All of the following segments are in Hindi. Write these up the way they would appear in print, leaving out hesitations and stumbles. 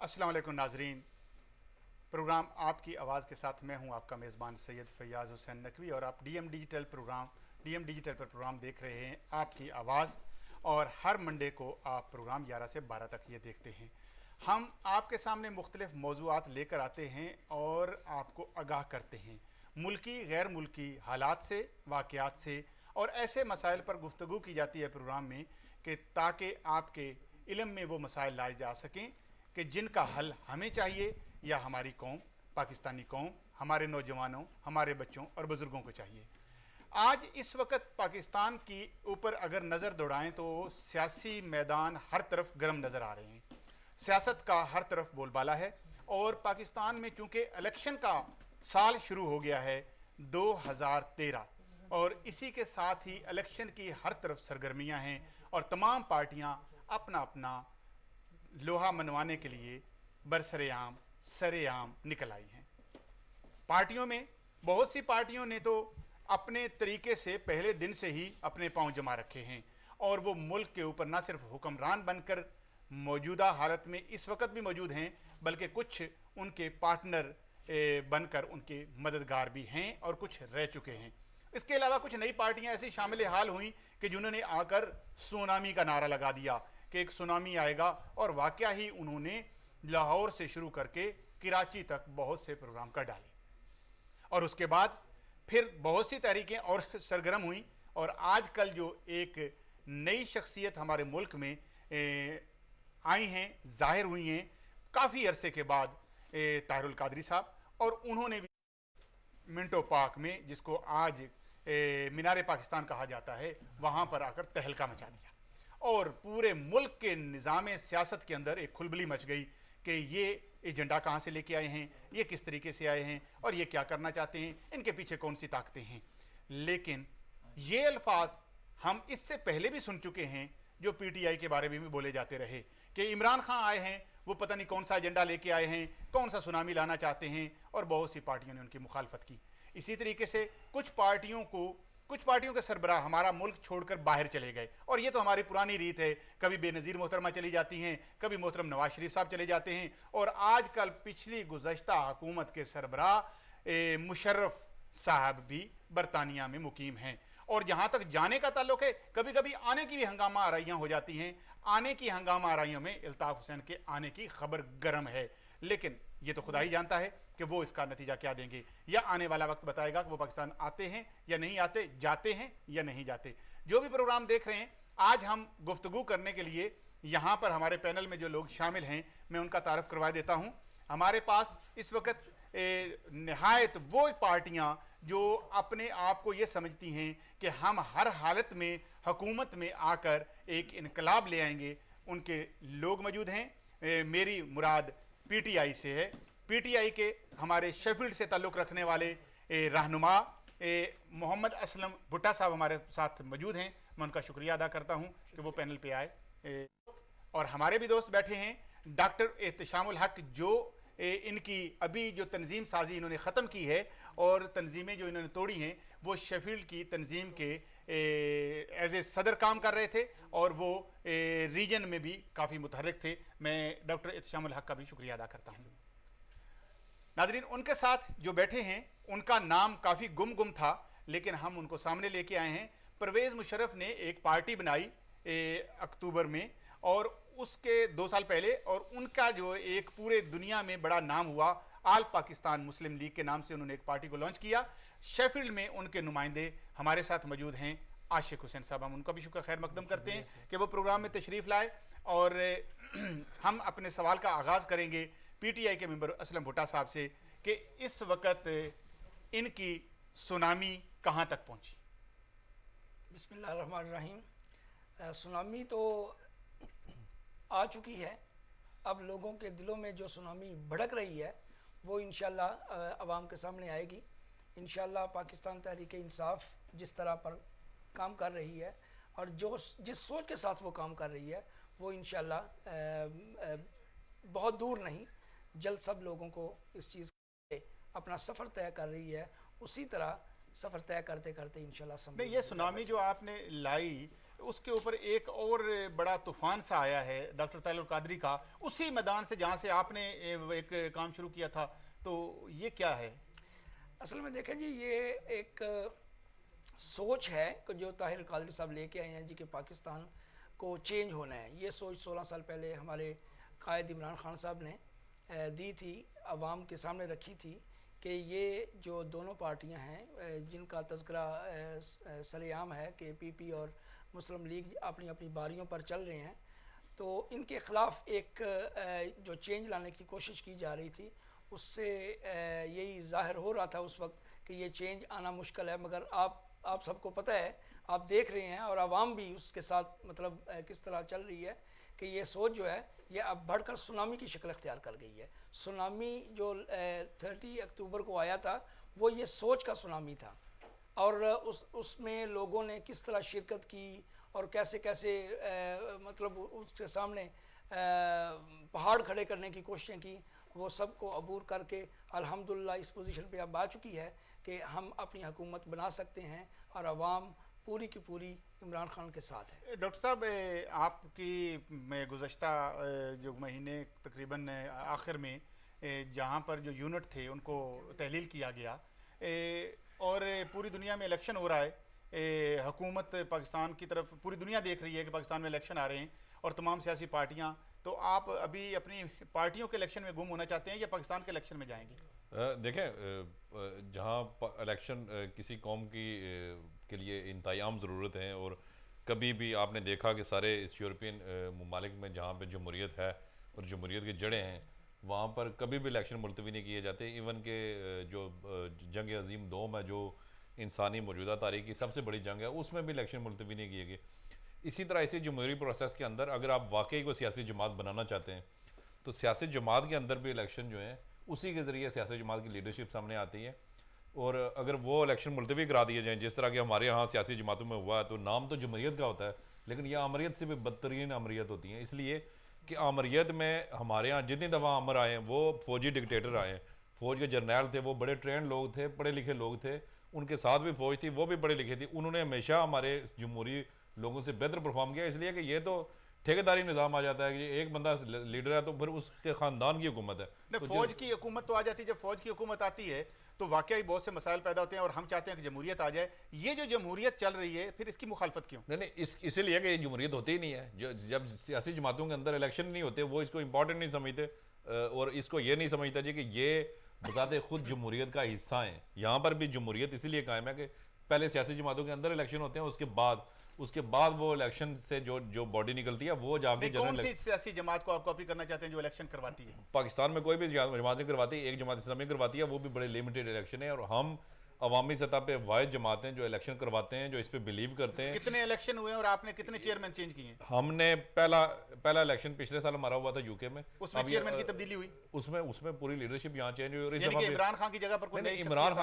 अस्सलाम वालेकुम नाजरीन। प्रोग्राम आपकी आवाज़ के साथ मैं हूं आपका मेज़बान सैयद फैयाज़ हुसैन नकवी और आप डीएम डिजिटल पर प्रोग्राम देख रहे हैं आपकी आवाज़। और हर मंडे को आप प्रोग्राम 11 से 12 तक ये देखते हैं। हम आपके सामने मुख्तलिफ मौज़ूआत लेकर आते हैं और आपको आगाह करते हैं मुल्की गैर मुल्की हालात से, वाक़यात से, और ऐसे मसाइल पर गुफ्तगू की जाती है प्रोग्राम में कि ताकि आपके इल्म में वो मसाइल लाए जा सकें कि जिनका हल हमें चाहिए या हमारी कौम, पाकिस्तानी कौम, हमारे नौजवानों, हमारे बच्चों और बुज़ुर्गों को चाहिए। आज इस वक्त पाकिस्तान की ऊपर अगर नज़र दौड़ाएं तो सियासी मैदान हर तरफ गर्म नज़र आ रहे हैं। सियासत का हर तरफ बोलबाला है और पाकिस्तान में चूँकि इलेक्शन का साल शुरू हो गया है 2013, और इसी के साथ ही इलेक्शन की हर तरफ सरगर्मियां हैं और तमाम पार्टियां अपना अपना लोहा मनवाने के लिए बरसरेआम सरेआम निकल आई हैं। पार्टियों में बहुत सी पार्टियों ने तो अपने तरीके से पहले दिन से ही अपने पांव जमा रखे हैं और वो मुल्क के ऊपर ना सिर्फ हुक्मरान बनकर मौजूदा हालत में इस वक्त भी मौजूद हैं, बल्कि कुछ उनके पार्टनर बनकर उनके मददगार भी हैं और कुछ रह चुके हैं। इसके अलावा कुछ नई पार्टियां ऐसी शामिल हाल हुई कि जिन्होंने आकर सुनामी का नारा लगा दिया कि एक सुनामी आएगा, और वाकया ही उन्होंने लाहौर से शुरू करके कराची तक बहुत से प्रोग्राम कर डाले और उसके बाद फिर बहुत सी तहरीकें और सरगर्म हुई। और आजकल जो एक नई शख्सियत हमारे मुल्क में आई हैं, जाहिर हुई हैं काफ़ी अरसे के बाद, ताहिरुल कादरी साहब, और उन्होंने भी मिंटो पार्क में, जिसको आज मीनार पाकिस्तान कहा जाता है, वहाँ पर आकर तहलका मचा दिया और पूरे मुल्क के निज़ाम सियासत के अंदर एक खुलबली मच गई कि ये एजेंडा कहाँ से लेके आए हैं, ये किस तरीके से आए हैं और ये क्या करना चाहते हैं, इनके पीछे कौन सी ताकतें हैं। लेकिन ये अल्फाज हम इससे पहले भी सुन चुके हैं जो पीटीआई के बारे में भी बोले जाते रहे कि इमरान खान आए हैं, वो पता नहीं कौन सा एजेंडा लेके आए हैं, कौन सा सुनामी लाना चाहते हैं, और बहुत सी पार्टियों ने उनकी मुखालफत की। इसी तरीके से कुछ पार्टियों के सरबराह हमारा मुल्क छोड़कर बाहर चले गए, और ये तो हमारी पुरानी रीत है, कभी बेनज़ीर मोहतरमा चली जाती हैं, कभी मोहतरम नवाज शरीफ साहब चले जाते हैं, और आजकल पिछली गुज़श्ता हुकूमत के सरबराह मुशर्रफ साहब भी बरतानिया में मुकीम हैं। और जहाँ तक जाने का ताल्लुक है, कभी कभी आने की भी हंगामा आराइयाँ हो जाती हैं। आने की हंगामा आराइयों में इल्ताफ़ हुसैन के आने की खबर गर्म है, लेकिन ये तो खुदा ही जानता है कि वो इसका नतीजा क्या देंगे, या आने वाला वक्त बताएगा कि वो पाकिस्तान आते हैं या नहीं आते, जाते हैं या नहीं जाते। जो भी प्रोग्राम देख रहे हैं, आज हम गुफ्तगू करने के लिए यहाँ पर हमारे पैनल में जो लोग शामिल हैं, मैं उनका तारफ़ करवा देता हूँ। हमारे पास इस वक्त नहायत वो पार्टियाँ जो अपने आप को ये समझती हैं कि हम हर हालत में हुकूमत में आकर एक इनकलाब ले आएंगे, उनके लोग मौजूद हैं। मेरी मुराद पीटीआई से है। पीटीआई के हमारे शेफील्ड से ताल्लुक़ रखने वाले रहनुमा मोहम्मद असलम भुट्टा साहब हमारे साथ मौजूद हैं। मैं उनका शुक्रिया अदा करता हूं कि वो पैनल पे आए। और हमारे भी दोस्त बैठे हैं, डॉक्टर एहतशामुल हक, जो इनकी अभी जो तंजीम साजी इन्होंने ख़त्म की है और तंजीमें जो इन्होंने तोड़ी हैं, वो शेफील्ड की तंजीम के एज ए सदर काम कर रहे थे और वो रीजन में भी काफ़ी मुतहर्रिक थे। मैं डॉक्टर एहतशामुल हक का भी शुक्रिया अदा करता हूँ। नाज़रीन, उनके साथ जो बैठे हैं उनका नाम काफ़ी गुम था, लेकिन हम उनको सामने लेके आए हैं। परवेज़ मुशर्रफ ने एक पार्टी बनाई अक्टूबर में, और उसके 2 साल पहले, और उनका जो एक पूरे दुनिया में बड़ा नाम हुआ, आल पाकिस्तान मुस्लिम लीग के नाम से उन्होंने एक पार्टी को लॉन्च किया। शेफील्ड में उनके नुमाइंदे हमारे साथ मौजूद हैं, आशिक हुसैन साहब। हम उनका भी शुक्र खैर मकदम करते हैं कि वो प्रोग्राम में तशरीफ़ लाए। और हम अपने सवाल का आगाज़ करेंगे पीटीआई के मेंबर असलम भुट्टा साहब से कि इस वक्त इनकी सुनामी कहाँ तक पहुँची। बिस्मिल्लाहिर्रहमानिर्रहीम। सुनामी तो आ चुकी है। अब लोगों के दिलों में जो सुनामी भड़क रही है वो इंशाल्लाह अवाम के सामने आएगी। इंशाल्लाह पाकिस्तान तहरीक इंसाफ जिस तरह पर काम कर रही है और जिस सोच के साथ वो काम कर रही है, वो इंशाल्लाह बहुत दूर नहीं, जल्द सब लोगों को इस चीज़ से अपना सफ़र तय कर रही है। उसी तरह सफ़र तय करते करते इंशाल्लाह नहीं, ये सुनामी जो आपने लाई, उसके ऊपर एक और बड़ा तूफान सा आया है डॉक्टर ताहिर कादरी का, उसी मैदान से जहाँ से आपने एक काम शुरू किया था, तो ये क्या है? असल में देखें जी, ये एक सोच है कि जो ताहिर कादरी साहब लेके आए हैं जी, कि पाकिस्तान को चेंज होना है। ये सोच 16 साल पहले हमारे कायद इमरान खान साहब ने दी थी, आवाम के सामने रखी थी कि ये जो दोनों पार्टियां हैं जिनका तज़किरा सरेआम है कि पीपी और मुस्लिम लीग अपनी अपनी बारियों पर चल रहे हैं, तो इनके ख़िलाफ़ एक जो चेंज लाने की कोशिश की जा रही थी, उससे यही ज़ाहिर हो रहा था उस वक्त कि ये चेंज आना मुश्किल है। मगर आप सबको पता है, आप देख रहे हैं और आवाम भी उसके साथ मतलब किस तरह चल रही है कि ये सोच जो है ये अब बढ़कर सुनामी की शक्ल अख्तियार कर गई है। सुनामी जो 30 अक्टूबर को आया था, वो ये सोच का सुनामी था, और उसमें लोगों ने किस तरह शिरकत की और कैसे कैसे मतलब उसके सामने पहाड़ खड़े करने की कोशिशें की, वो सब को अबूर करके अल्हम्दुलिल्लाह इस पोजीशन पे अब आ चुकी है कि हम अपनी हुकूमत बना सकते हैं और आवाम पूरी की पूरी इमरान खान के साथ है। डॉक्टर साहब, आपकी गुज़श्ता जो महीने तकरीबन आखिर में जहाँ पर जो यूनिट थे उनको तहलील किया गया, और पूरी दुनिया में इलेक्शन हो रहा है, हुकूमत पाकिस्तान की तरफ पूरी दुनिया देख रही है कि पाकिस्तान में इलेक्शन आ रहे हैं और तमाम सियासी पार्टियाँ, तो आप अभी अपनी पार्टियों के इलेक्शन में गुम होना चाहते हैं या पाकिस्तान के इलेक्शन में जाएंगे? देखें, जहाँ इलेक्शन किसी कौम की के लिए इंतहाई आम ज़रूरत है, और कभी भी आपने देखा कि सारे इस यूरोपियन ममालिक में जहाँ पे जमहूरियत है और जमहूरियत की जड़ें हैं, वहाँ पर कभी भी इलेक्शन मुलतवी नहीं किए जाते। इवन के जो जंग अजीम दोम है, जो इंसानी मौजूदा तारीख की सबसे बड़ी जंग है, उसमें भी इलेक्शन मुलतवी नहीं किए गए। इसी तरह इसी जमहूरी प्रोसेस के अंदर अगर आप वाकई को सियासी जमात बनाना चाहते हैं, तो सियासी जमात के अंदर भी इलेक्शन जो है उसी के ज़रिए सियासी जमात की लीडरशिप सामने आती है, और अगर वो इलेक्शन मुलतवी करा दिए जाएँ जिस तरह के हमारे यहाँ सियासी जमातों में हुआ है, तो नाम तो जमहूरियत का होता है, लेकिन यह आमरीत से भी बदतरीन आमरीत होती हैं। इसलिए कि आमरीत में हमारे यहाँ जितनी दफ़ा अमर आए हैं वो फौजी डिक्टेटर आए हैं। फ़ौज के जर्नैल थे, वो बड़े ट्रेंड लोग थे, पढ़े लिखे लोग थे, उनके साथ भी फ़ौज थी, वो भी पढ़े लिखे थी। उन्होंने हमेशा हमारे जमहूरी लोगों से बेहतर परफॉर्म किया। इसलिए कि ये तो ठेकेदारी निज़ाम आ जाता है कि एक बंदा लीडर है तो फिर उसके ख़ानदान की हुकूमत है। तो फौज की हुकूमत तो आ जाती है, जब फौज की हुकूमत आती है तो वाकई बहुत से मसाइल पैदा होते हैं और हम चाहते हैं कि जमहूरियत आ जाए। ये जो जमहूरियत चल रही है, फिर इसकी मुखालफत क्यों? नहीं, इसीलिए कि ये जमहूरियत होती ही नहीं है। जो जब सियासी जमातों के अंदर इलेक्शन नहीं होते, वो इसको इंपॉर्टेंट नहीं समझते, और इसको ये नहीं समझता जी कि ये बजाते खुद जमहूरियत का हिस्सा है। यहाँ पर भी जमहूरियत इसीलिए कायम है कि पहले सियासी जमातों के अंदर इलेक्शन होते हैं, उसके बाद वो इलेक्शन से जो बॉडी निकलती है वो जाके कौन सी सियासी जमात को आप कॉपी करना चाहते हैं जो इलेक्शन करवाती है? पाकिस्तान में कोई भी जमात नहीं करवाती, एक जमात इस्लामी करवाती है, वो भी बड़े लिमिटेड इलेक्शन है, और हम अवामी सतह पे वाहिद जमात हैं जो इलेक्शन करवाते हैं, जो इस पे बिलीव करते हैं। कितने इलेक्शन हुए और आपने कितने चेयरमैन चेंज किए हैं? हमने पहला इलेक्शन पिछले साल हमारा हुआ था यूके में, उसमें चेयरमैन की तब्दीली हुई, उसमें पूरी लीडरशिप यहाँ चेंज हुई, और इमरान खान की जगह पर कोई नई इमरान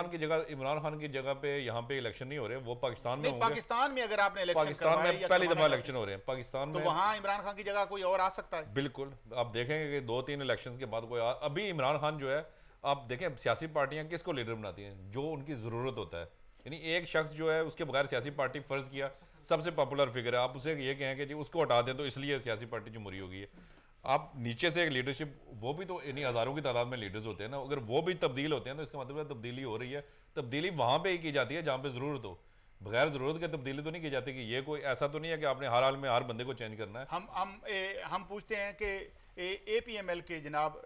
खान की जगह पे यहाँ पे इलेक्शन नहीं हो रहे, वो पाकिस्तान में होंगे। पाकिस्तान में अगर आपने पाकिस्तान में पहली दफा इलेक्शन हो रहे हैं पाकिस्तान में, तो वहाँ इमरान खान की जगह कोई और आ सकता है। बिल्कुल, आप देखेंगे कि 2-3 इलेक्शन के बाद कोई अभी इमरान खान जो है, आप देखें सियासी पार्टियां किसको लीडर बनाती हैं, जो उनकी ज़रूरत होता है। यानी एक शख्स जो है उसके बगैर सियासी पार्टी फ़र्ज़ किया सबसे पॉपुलर फिगर है, आप उसे ये कहें कि जी उसको हटा दें तो इसलिए सियासी पार्टी जमहूरी हो गई है। आप नीचे से एक लीडरशिप, वो भी तो इन्हीं हज़ारों की तादाद में लीडर्स होते हैं ना, अगर वो भी तब्दील होते हैं तो इसका मतलब है तब्दीली हो रही है। तब्दीली वहाँ पर ही की जाती है जहाँ पर ज़रूरत हो, बगैर ज़रूरत के तब्दीली तो नहीं की जाती। कि ये कोई ऐसा तो नहीं है कि आपने हर हाल में हर बंदे को चेंज करना है। हम पूछते हैं कि APML के जनाब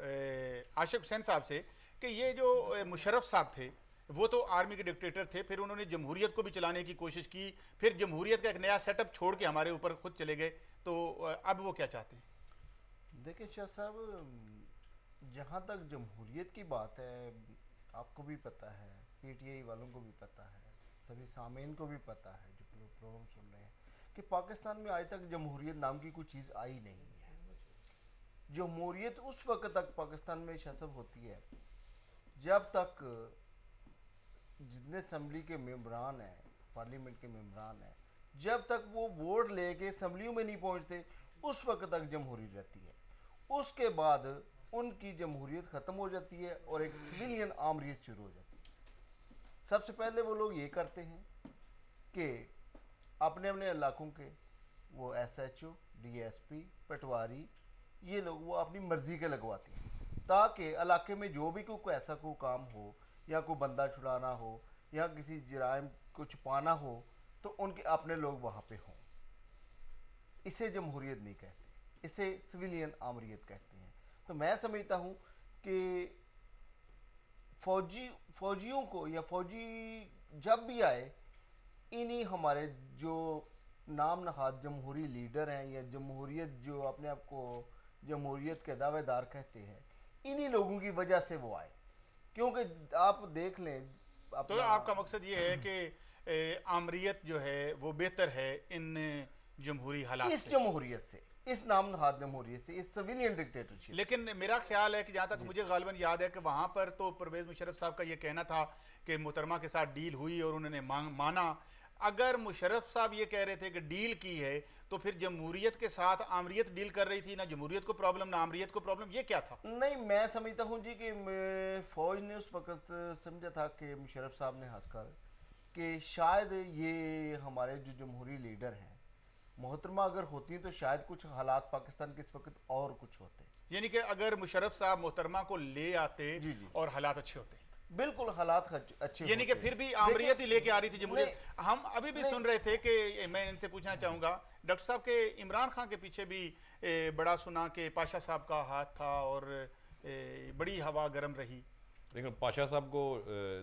आशिक हुसैन साहब से कि ये जो मुशर्रफ साहब थे वो तो आर्मी के डिक्टेटर थे, फिर उन्होंने जमहूरियत को भी चलाने की कोशिश की, फिर जमहूरियत का एक नया सेटअप छोड़ के हमारे ऊपर खुद चले गए, तो अब वो क्या चाहते हैं? देखिए शाह साहब, जहाँ तक जमहूरियत की बात है, आपको भी पता है, PTI वालों को भी पता है, सभी सामीन को भी पता है जो लोग प्रोग्राम सुन रहे हैं, कि पाकिस्तान में आज तक जमहूरियत नाम की कोई चीज़ आई नहीं है। जमहूरियत उस वक्त तक पाकिस्तान में शसब होती है जब तक जितने असम्बली के मेम्बरान हैं, पार्लियामेंट के मेम्बरान हैं, जब तक वो वोट लेके असम्बलियों में नहीं पहुंचते, उस वक्त तक जमहूरी रहती है। उसके बाद उनकी जमहूरियत ख़त्म हो जाती है और एक सिविलियन आमरीत शुरू हो जाती है। सबसे पहले वो लोग ये करते हैं कि अपने अपने इलाकों के वो SHO, DSP, पटवारी, ये लोग वो अपनी मर्जी के लगवाते हैं ताकि इलाके में जो भी कोई ऐसा कोई काम हो या कोई बंदा छुड़ाना हो या किसी जराइम को छुपाना हो तो उनके अपने लोग वहाँ पे हों। इसे जमहूरियत नहीं कहते, इसे सिविलियन आमरीत कहते हैं। तो मैं समझता हूँ कि फौजियों को या फौजी जब भी आए, इन्हीं हमारे जो नाम नहाद जमहूरी लीडर हैं या जमहूरियत जो अपने आप को जमहूरियत के दावेदार कहते हैं, इन्हीं लोगों की वजह से वो आए। क्योंकि आप देख लें तो आपका मकसद ये है कि आमरीत जो है वो बेहतर है इन जमहूरी हालात इस जमहूरियत से, इस नाम नहाद जमहूरियत से, इस सिविलियन डिक्टेटरशिप। लेकिन मेरा ख्याल है कि जहाँ तक मुझे गालिबन याद है कि वहाँ पर तो परवेज़ मुशर्रफ साहब का ये कहना था कि मोहतरमा के साथ डील हुई और उन्होंने माना। अगर मुशर्रफ साहब ये कह रहे थे कि डील की है तो फिर जमहूरियत के साथ आमरीत डील कर रही थी, ना जमहूरियत को प्रॉब्लम ना आमरीत को प्रॉब्लम, ये क्या था? नहीं, मैं समझता हूँ जी कि फौज ने उस वक्त समझा था कि मुशर्रफ साहब ने हंसकर कि शायद ये हमारे जो जमहूरी लीडर हैं, मोहतरमा अगर होती तो शायद कुछ हालात पाकिस्तान के इस वक्त और कुछ होते। यानी कि अगर मुशर्रफ साहब मोहतरमा को ले आते जी जी, और हालात अच्छे होते, बिल्कुल हालात अच्छे यानी कि फिर भी आमरीत ही लेके आ रही थी जमहूरियत। हम अभी भी सुन रहे थे कि मैं इनसे पूछना चाहूँगा डॉक्टर साहब के इमरान खान के पीछे भी बड़ा सुना कि पाशा साहब का हाथ था और बड़ी हवा गर्म रही। लेकिन पाशा साहब को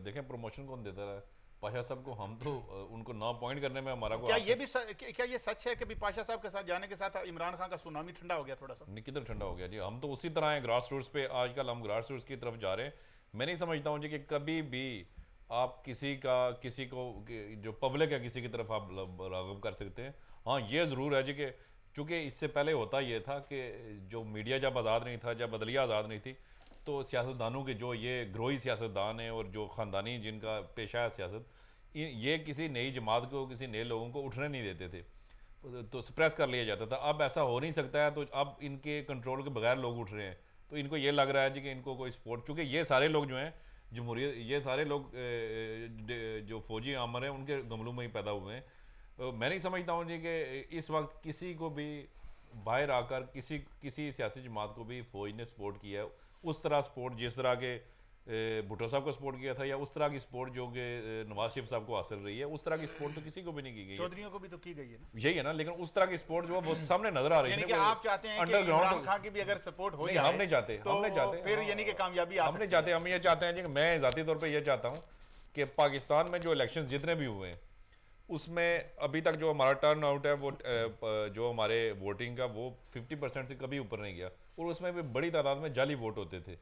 देखें प्रमोशन कौन देता रहा? पाशा साहब को हम तो उनको ना अपॉइंट करने में हमारा को क्या ये भी क्या ये सच है कि भी पाशा साहब के साथ जाने के साथ इमरान खान का सुनामी ठंडा हो गया थोड़ा सा? नहीं, किधर ठंडा हो गया जी? हम तो उसी तरह हैं ग्रास रूट्स पे। आजकल हम ग्रास रूट्स की तरफ जा रहे हैं। मैं नहीं समझता हूँ जी कि कभी भी आप किसी को जो पब्लिक है किसी की तरफ आप राग़िब कर सकते हैं। हाँ, ये ज़रूर है जी कि चूँकि इससे पहले होता ये था कि जो मीडिया जब आज़ाद नहीं था, जब अदलिया आज़ाद नहीं थी, तो सियासतदानों के जो ये ग्रोही सियासतदान हैं और जो ख़ानदानी जिनका पेशा है सियासत, ये किसी नई जमात को, किसी नए लोगों को उठने नहीं देते थे, तो सप्रेस कर लिया जाता था। अब ऐसा हो नहीं सकता है, तो अब इनके कंट्रोल के बगैर लोग उठ रहे हैं। तो इनको ये लग रहा है जी कि इनको कोई सपोर्ट, चूँकि ये सारे लोग जो हैं जमहूरियत, ये सारे लोग जो फौजी आमर हैं उनके गमलों में ही पैदा हुए हैं। मैं नहीं समझता हूँ जी कि इस वक्त किसी को भी बाहर आकर किसी सियासी जमात को भी फौज ने सपोर्ट किया है उस तरह सपोर्ट जिस तरह के भुट्टो साहब को सपोर्ट किया था, या उस तरह की सपोर्ट जो कि नवाज शरीफ साहब को हासिल रही है, उस तरह की सपोर्ट तो किसी को भी नहीं की गई। चौधरियों को भी तो की गई है ना, यही है ना। लेकिन उस तरह की सपोर्ट जो है वो सामने नजर आ रही है। यानी कि आप चाहते हैं कि इमरान खान की भी अगर सपोर्ट हो जाए, हम नहीं चाहते, तो फिर यानी कि कामयाबी आ हम नहीं चाहते। हम ये चाहते हैं जी, मैं ज़ाती तौर पर यह चाहता हूँ कि पाकिस्तान में जो इलेक्शन जितने भी हुए हैं उसमें अभी तक जो हमारा टर्न आउट है वो जो हमारे वोटिंग का वो 50% से कभी ऊपर नहीं गया, और उसमें भी बड़ी तादाद में जाली वोट होते थे।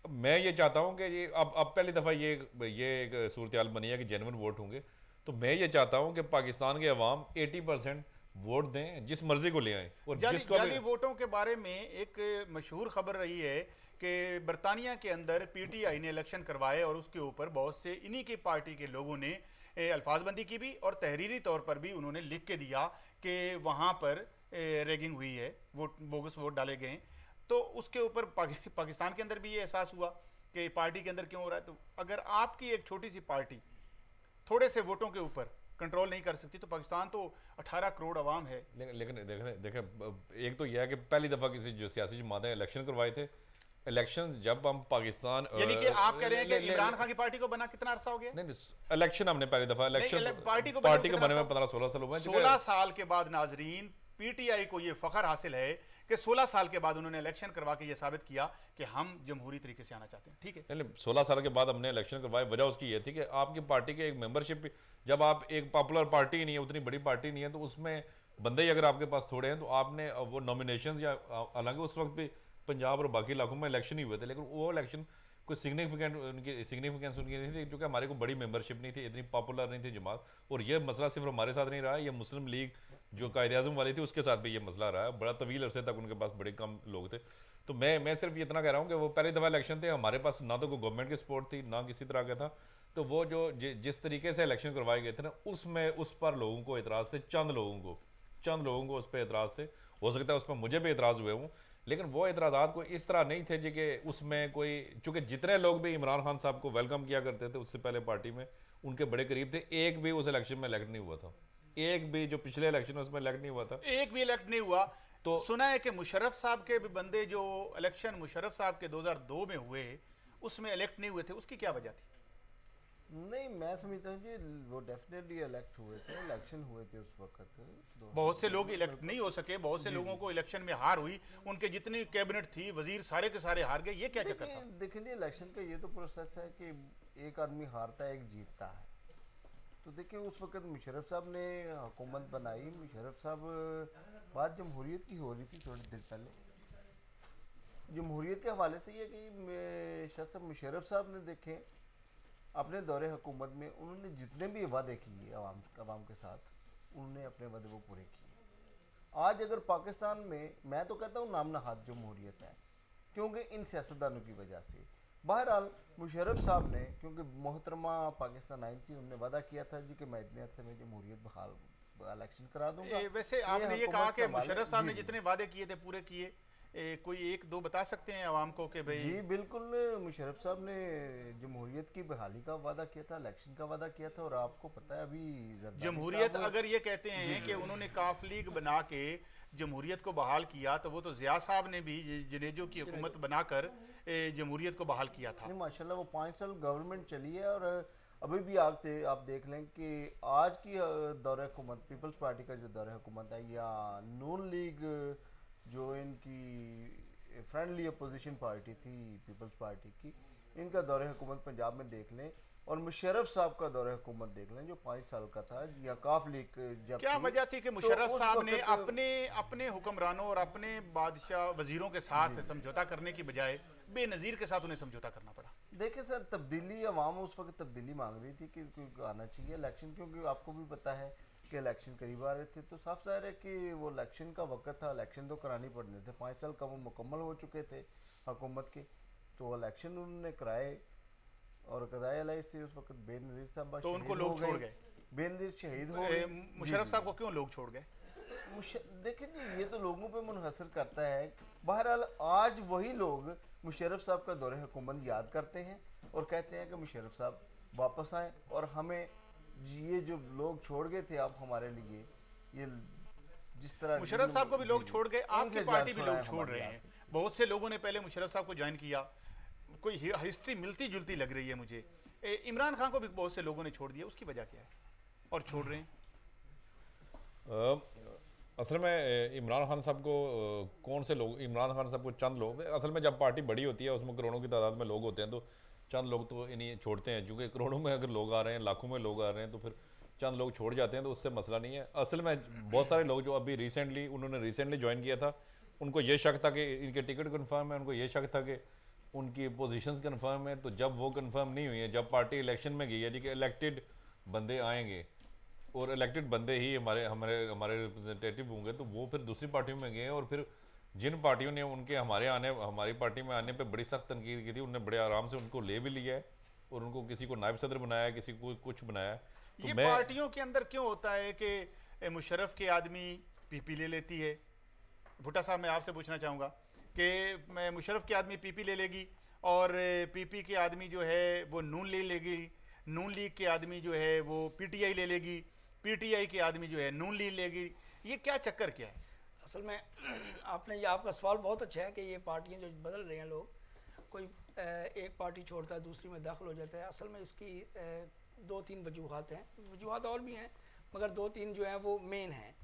मैं ये चाहता हूँ कि ये अब पहली दफ़ा ये एक सूरत बनी है कि जेन्युइन वोट होंगे। तो मैं ये चाहता हूँ कि पाकिस्तान के अवाम 80% वोट दें, जिस मर्जी को ले आए। और जिसको जाली वोटों के बारे में एक मशहूर खबर रही है कि बरतानिया के अंदर PTI ने इलेक्शन करवाए और उसके ऊपर बहुत से इन्हीं की पार्टी के लोगों ने अल्फाजबंदी की भी और तहरीरी तौर पर भी उन्होंने लिख के दिया कि वहाँ पर रैगिंग हुई है, बोगस वोट डाले गए। तो उसके ऊपर पाकिस्तान के अंदर भी ये एहसास हुआ कि पार्टी के अंदर क्यों हो रहा है। तो अगर आपकी एक छोटी सी पार्टी थोड़े से वोटों के ऊपर कंट्रोल नहीं कर सकती, तो पाकिस्तान तो 18 करोड़ अवाम है। लेकिन देखें एक तो यह है कि पहली दफ़ा किसी जो सियासी जमात ने इलेक्शन करवाए थे। इलेक्शन जब हम पाकिस्तान, यानी कि आप कह रहे हैं कि इमरान खान की पार्टी को बना कितना अरसा हो गया? नहीं, इलेक्शन हमने पहली दफ़ा इलेक्शन पार्टी को बने में 15-16 साल हुए। 16 साल के बाद नाजरीन PTI को ये फ़ख्र हासिल है कि 16 साल के बाद उन्होंने इलेक्शन करवा के ये साबित किया कि हम जमहूरी तरीके से आना चाहते हैं। ठीक है, 16 साल के बाद हमने इलेक्शन करवाए। वजह उसकी ये थी कि आपकी पार्टी के एक मेंबरशिप, जब आप एक पॉपुलर पार्टी नहीं है, उतनी बड़ी पार्टी नहीं है, तो उसमें बंदे ही अगर आपके पास थोड़े हैं तो आपने वो नॉमिनेशन, या हालांकि उस वक्त भी पंजाब और बाकी इलाकों में इलेक्शन ही हुए थे, लेकिन वो इलेक्शन कोई सिग्निफिकेंस उनकी नहीं थी, क्योंकि हमारे को बड़ी मेंबरशिप नहीं थी, इतनी पॉपुलर नहीं थी जमात। और ये मसला सिर्फ हमारे साथ नहीं रहा, ये मुस्लिम लीग जो कायद-ए-आज़म वाली थी उसके साथ भी ये मसला रहा है। बड़ा तवील अरसे तक उनके पास बड़े कम लोग थे। तो मैं सिर्फ इतना कह रहा हूँ कि वो पहली दफ़ा इलेक्शन थे, हमारे पास ना तो कोई गवर्नमेंट की सपोर्ट थी, ना किसी तरह का था। तो वो जो जिस तरीके से इलेक्शन करवाए गए थे ना, उसमें उस पर लोगों को एतराज़ थे, चंद लोगों को उस पर एतराज़ थे। हो सकता है उस पर मुझे भी एतराज़ हुए हूँ, लेकिन वो एतराज़ात कोई इस तरह नहीं थे जी कि उसमें कोई, चूँकि जितने लोग भी इमरान खान साहब को वेलकम किया करते थे उससे पहले पार्टी में, उनके बड़े करीब थे, एक भी उस इलेक्शन में इलेक्ट नहीं हुआ था। एक भी जो पिछले इलेक्शन उसमें इलेक्ट नहीं हुआ था। एक भी इलेक्ट नहीं हुआ। तो सुना है कि मुशर्रफ साहब के भी बंदे जो इलेक्शन मुशर्रफ साहब के 2002 में हुए उसमें इलेक्ट नहीं हुए थे, उसकी क्या वजह थी? नहीं, मैं समझता हूँ जी वो डेफिनेटली इलेक्ट हुए थे, इलेक्शन हुए थे उस वक्त। बहुत से लोग इलेक्ट नहीं हो सके, बहुत से लोगों को इलेक्शन में हार हुई, उनके जितनी कैबिनेट थी वजीर सारे के सारे हार गए, ये क्या चक्कर था? देखिए इलेक्शन का ये तो प्रोसेस है कि एक आदमी हारता है, एक जीतता है। तो देखिए उस वक्त मुशर्रफ साहब ने हुकूमत बनाई। मुशर्रफ साहब, बात जमहूरियत की हो रही थी थोड़ी देर पहले। जमहूरियत के हवाले से ये कि शाह साहब मुशर्रफ साहब ने देखे अपने दौरे हुकूमत में उन्होंने जितने भी वादे किए अवाम के साथ, उन्होंने अपने वादे वो पूरे किए। आज अगर पाकिस्तान में, मैं तो कहता हूँ नाम नहाद जमहूरियत है, क्योंकि इन सियासतदानों की वजह से। बहरहाल मुशर्रफ साहब ने, क्योंकि मोहतरमा पाकिस्तान आई थी, उन्होंने वादा किया था जी कि मैं इतने अर्से में जमहूरियत बहाल इलेक्शन करा दूंगा। वैसे आपने ये कहा कि मुशर्रफ साहब ने जी, जितने वादे किए थे पूरे किए, कोई एक दो बता सकते हैं आवाम को कि भाई? जी बिल्कुल, मुशर्रफ साहब ने जमहूरियत की बहाली का वादा किया था, इलेक्शन का वादा किया था। और आपको पता है अभी जमहूरियत अगर ये कहते हैं कि उन्होंने काफ लीग बना के जमहूरियत को बहाल किया, तो वो तो ज़िया साहब ने भी जनेजो की हुकूमत बनाकर जमहूरियत को बहाल किया था। नहीं माशाल्लाह, वो 5 साल गवर्नमेंट चली है। और अभी भी आप देख लें कि आज की दौरे हुकूमत, पीपल्स पार्टी का जो दौरे हुकूमत है, या नून लीग जो इनकी फ्रेंडली अपोजिशन पार्टी थी पीपल्स पार्टी की, इनका दौरे हुकूमत पंजाब में देख लें, और मुशर्रफ साहब का दौरे हुकूमत देख लें जो 5 साल का था, या काफ लीग जब क्या वजह थी कि तो मुशर्रफ उस साहब ने वक्त अपने हुक्मरानों और अपने बादशाह वजीरों के साथ समझौता करने की बजाय बेनज़ीर के साथ उन्हें समझौता करना पड़ा? देखिए सर, तब्दीली, अवाम उस वक्त तब्दीली मांग रही थी कि कोई आना चाहिए इलेक्शन, क्योंकि आपको भी पता है कि इलेक्शन करीब आ रहे थे। तो साफ ज़ाहिर है कि वो इलेक्शन का वक्त था, इलेक्शन तो करानी पड़ने थे। 5 साल का वो मुकम्मल हो चुके थे हुकूमत के, तो इलेक्शन उन्होंने कराए। और कदाए अलाई से उस वक्त बेनज़ीर साहब तो उनको लोग छोड़ गए, बेनज़ीर शहीद हो गए। मुशर्रफ साहब को क्यों लोग छोड़ गए? देखिए जी, ये तो लोगों पे मुनहसर करता है। बहरहाल आज वही लोग मुशर्रफ साहब का दौरे हुकूमत याद करते हैं और कहते हैं कि मुशर्रफ साहब वापस आए और हमें ये जो लोग छोड़ गए थे आप हमारे लिए, ये जिस तरह मुशर्रफ साहब को भी लोग छोड़ गए, आपकी इनसे पार्टी भी जान लोग छुड़ाए छोड़ हमारे रहे हैं। आप। बहुत से लोगों ने पहले मुशर्रफ साहब को ज्वाइन किया, कोई हिस्ट्री मिलती जुलती लग रही है मुझे। इमरान खान को भी बहुत से लोगों ने छोड़ दिया, उसकी वजह क्या है और छोड़ रहे हैं? असल में इमरान खान साहब को कौन से लोग, इमरान खान साहब को चंद लोग, असल में जब पार्टी बड़ी होती है उसमें करोड़ों की तादाद में लोग होते हैं, तो चंद लोग तो इन्हीं छोड़ते हैं। क्योंकि करोड़ों में अगर लोग आ रहे हैं, लाखों में लोग आ रहे हैं, तो फिर चंद लोग छोड़ जाते हैं, तो उससे मसला नहीं है। असल में बहुत सारे लोग जो अभी उन्होंने रिसेंटली ज्वाइन किया था, उनको ये शक था कि इनके टिकट कन्फर्म है, उनको ये शक था कि उनकी पोजीशंस कन्फर्म है। तो जब वो कन्फर्म नहीं हुई है, जब पार्टी इलेक्शन में गई है जी कि इलेक्टेड बंदे आएंगे और इलेक्टेड बंदे ही हमारे हमारे हमारे रिप्रेजेंटेटिव होंगे, तो वो फिर दूसरी पार्टियों में गए। और फिर जिन पार्टियों ने उनके हमारी पार्टी में आने पे बड़ी सख्त तनकीद की थी, उन्होंने बड़े आराम से उनको ले भी लिया है और उनको किसी को नायब सदर बनाया, किसी को कुछ बनाया। तो ये पार्टियों के अंदर क्यों होता है कि मुशर्रफ के आदमी पीपी ले लेती है? भुट्टा साहब, मैं आपसे पूछना चाहूँगा कि मुशर्रफ के आदमी पीपी ले लेगी और पीपी के आदमी जो है वो नून ले लेगी, नून लीग के आदमी जो है वो पीटीआई ले लेगी, पीटीआई के आदमी जो है नून लीग लेगी। ये क्या चक्कर क्या है? असल में आपका सवाल बहुत अच्छा है कि ये पार्टियां जो बदल रहे हैं, लोग कोई एक पार्टी छोड़ता है दूसरी में दाखिल हो जाता है। असल में इसकी 2-3 वजूहात हैं, वजूहात और भी हैं मगर 2-3 जो हैं वो मेन हैं।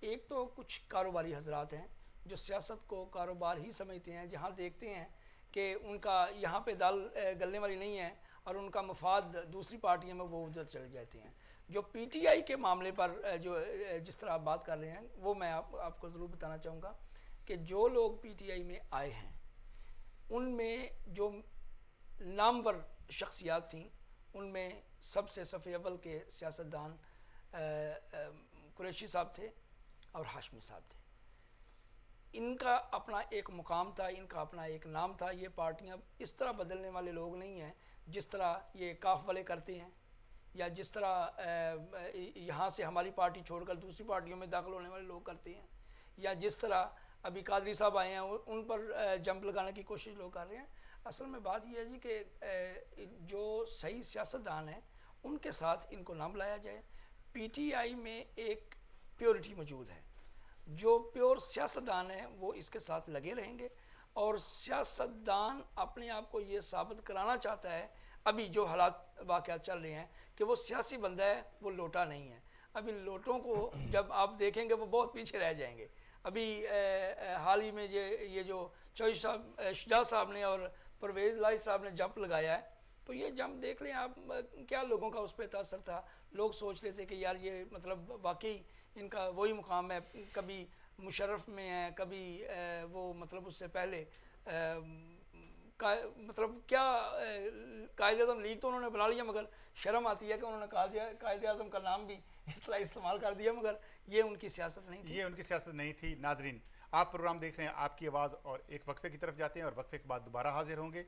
एक तो कुछ कारोबारी हजरात हैं जो सियासत को कारोबार ही समझते हैं, जहाँ देखते हैं कि उनका यहाँ पे दाल गलने वाली नहीं है और उनका मफाद दूसरी पार्टियों में वो उधर चले जाते हैं। जो पीटीआई के मामले पर जो जिस तरह आप बात कर रहे हैं, वो मैं आपको ज़रूर बताना चाहूँगा कि जो लोग पीटीआई में आए हैं उनमें जो नामवर शख्सियात थीं, उनमें सबसे सफ़े अव्वल के सियासतदान कुरैशी साहब थे और हाशमी साहब थे। इनका अपना एक मुकाम था, इनका अपना एक नाम था। ये पार्टियां इस तरह बदलने वाले लोग नहीं हैं जिस तरह ये काफ वाले करते हैं, या जिस तरह यहाँ से हमारी पार्टी छोड़कर दूसरी पार्टियों में दाखिल होने वाले लोग करते हैं, या जिस तरह अभी कादरी साहब आए हैं उन पर जंप लगाने की कोशिश लोग कर रहे हैं। असल में बात यह है जी कि जो सही सियासतदान हैं उनके साथ इनको ना बुलाया जाए। पीटीआई में एक प्योरिटी मौजूद है। जो प्योर सियासतदान है वो इसके साथ लगे रहेंगे, और सियासतदान अपने आप को ये साबित कराना चाहता है, अभी जो हालात वाक़यात चल रहे हैं, कि वो सियासी बंदा है, वो लोटा नहीं है। अभी लोटों को जब आप देखेंगे वो बहुत पीछे रह जाएंगे। अभी हाल ही में ये जो चौधरी साहब, शुजा साहब ने और परवेज़ लाई साहब ने जंप लगाया है, तो ये जंप देख लें आप, क्या लोगों का उस पर तासर था। लोग सोच रहे थे कि यार ये मतलब वाकई इनका वही मुकाम है, कभी मुशर्रफ में है, कभी वो मतलब उससे पहले मतलब क्या कायदे आज़म लीग तो उन्होंने बना लिया, मगर शर्म आती है कि उन्होंने कायदे आज़म का नाम भी इस तरह इस्तेमाल कर दिया, मगर ये उनकी सियासत नहीं थी। ये उनकी सियासत नहीं थी। नाजरीन, आप प्रोग्राम देख रहे हैं आपकी आवाज़, और एक वक्फे की तरफ जाते हैं और वक्फे के बाद दोबारा हाजिर होंगे।